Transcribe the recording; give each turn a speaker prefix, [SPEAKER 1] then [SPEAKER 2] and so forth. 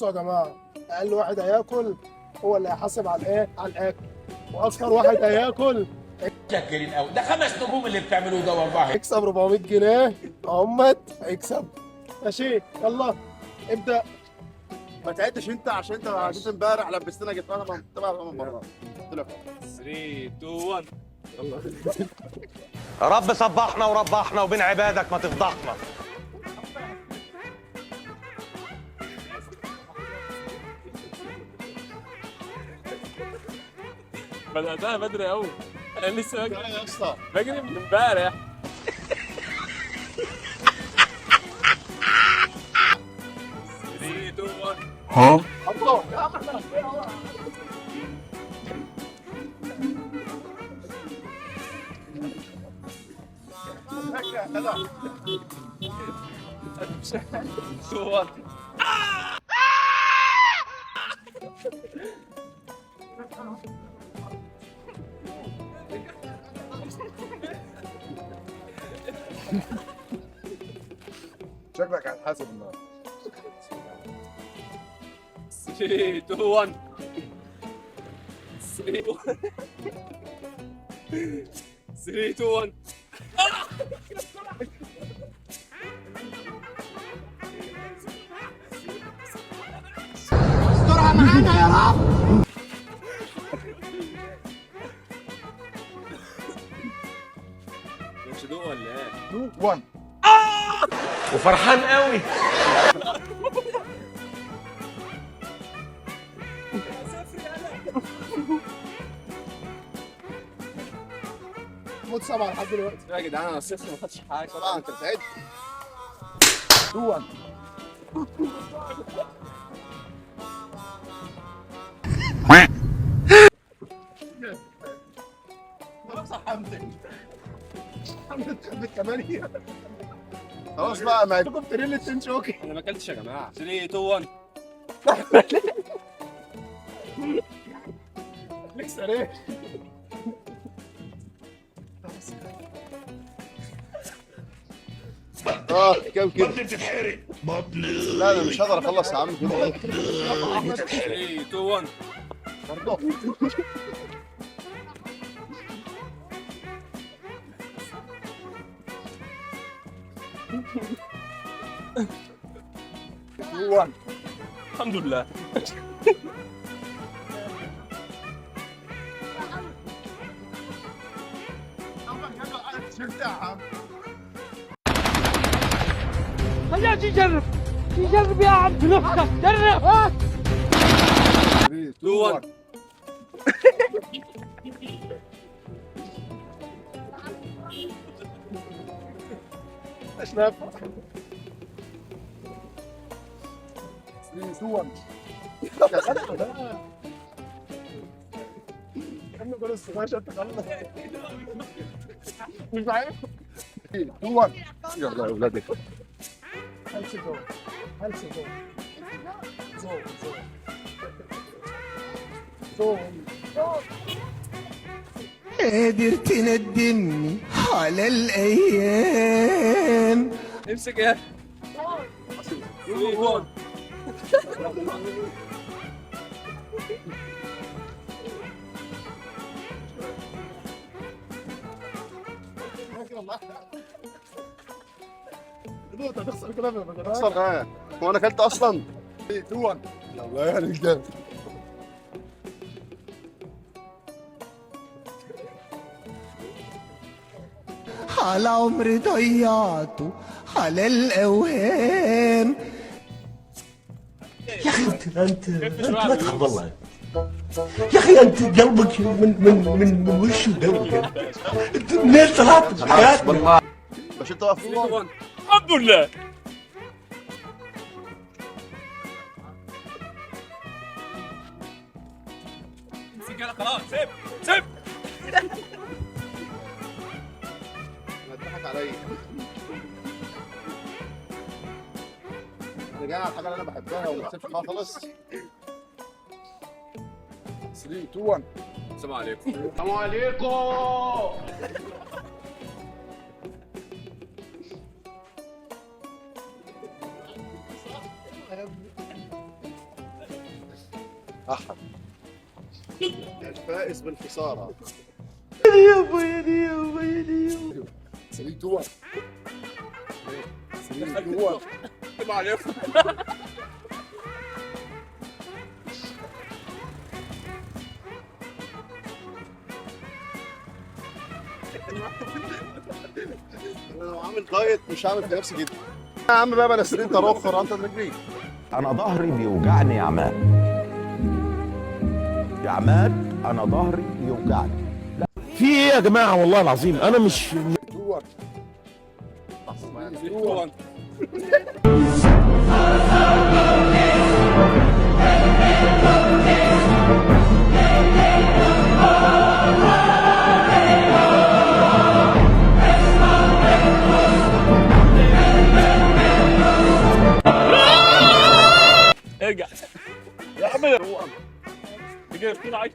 [SPEAKER 1] بصوا يا جماعه، اقل واحد هياكل هو اللي هيحاسب على الايه؟ على الاكل، واكثر واحد هياكل
[SPEAKER 2] شاكرين قوي. ده 5 نجوم اللي بتعملوه ده واربعه.
[SPEAKER 1] هيكسب 400 جنيه اهمت هيكسب. ماشي يلا ابدا.
[SPEAKER 3] ما تعدش انت عشان انت عشان امبارح لبستنا جبتنا تبع مرات. قلت لك
[SPEAKER 4] 3 2 1
[SPEAKER 5] رب صبحنا وربحنا وبين عبادك ما تفضحنا.
[SPEAKER 4] بدأتها بدري قوي. انا لسه
[SPEAKER 3] يا اسطى
[SPEAKER 4] بجري من امبارح.
[SPEAKER 1] الله
[SPEAKER 3] شكلك هتحاسب النهارده.
[SPEAKER 4] 3 2 1 3 2 1
[SPEAKER 3] استرها معانا يا رب.
[SPEAKER 4] مش دوق ولا ايه؟
[SPEAKER 3] 2 1
[SPEAKER 5] وفرحان قوي.
[SPEAKER 1] موت 7 لحد دلوقتي.
[SPEAKER 4] يا جدعان انا صفر ما خدتش حاجه.
[SPEAKER 3] طبعا انت بتعد. 2 1
[SPEAKER 1] خلاص يا حمدي، حمدي تحب الكمانية.
[SPEAKER 3] خلاص بقى ما
[SPEAKER 1] عندكم تريل التنشوكي.
[SPEAKER 4] انا ما اكلتش يا جماعه. 3 2 1
[SPEAKER 1] لسه ليه؟
[SPEAKER 3] كام كده؟ بطني بتتحرق لا انا مش هقدر اخلص يا عم كده.
[SPEAKER 4] 3 2 1
[SPEAKER 3] برضه
[SPEAKER 4] الحمد لله.
[SPEAKER 6] خليها تجرب تجرب يا عبد نفسك جرب.
[SPEAKER 3] 2 1
[SPEAKER 1] مش نافع.
[SPEAKER 3] 3 2 1
[SPEAKER 1] كم جول الصغير عشان تخلص. مش عارف.
[SPEAKER 3] 2 1 يلا يا اولادي.
[SPEAKER 1] هلس جول هلس جول زول زول زول.
[SPEAKER 7] قادر تندمني على الأيام.
[SPEAKER 4] امسك يا 3 1
[SPEAKER 1] انت هتخسر كده في
[SPEAKER 3] اخسر ايه؟ هو انا اكلت اصلا؟ 2 1 يلا يا رجاله.
[SPEAKER 7] على عمري ضيعته على الأوهام.
[SPEAKER 8] يا اخي انت ما تخاف والله. يا اخي انت قلبك من وش ودولي انت منين طلعت بحياتك؟
[SPEAKER 3] باش انت واقف
[SPEAKER 4] 3 1 الحمد لله. امسك يلا خلاص. سيب سيب.
[SPEAKER 3] بتضحك عليا. رجعنا على الحاجه اللي انا بحبها وما تسيبش خالص. 3 2 1
[SPEAKER 4] السلام عليكم.
[SPEAKER 3] السلام عليكم. احد الفائز بالخساره.
[SPEAKER 1] سليم جوا سليم جوا.
[SPEAKER 4] السلام عليكم.
[SPEAKER 3] انا لو عامل دايت مش هعمل في نفسي جدا. يا عم بقى بلا سرير ترخر انت رجليك.
[SPEAKER 8] انا ظهري بيوجعني يا عماد. يا عماد انا ظهري بيوجعني.
[SPEAKER 5] في ايه يا جماعه والله العظيم انا مش
[SPEAKER 1] جوا
[SPEAKER 4] ارجع يا عم. رجع عايز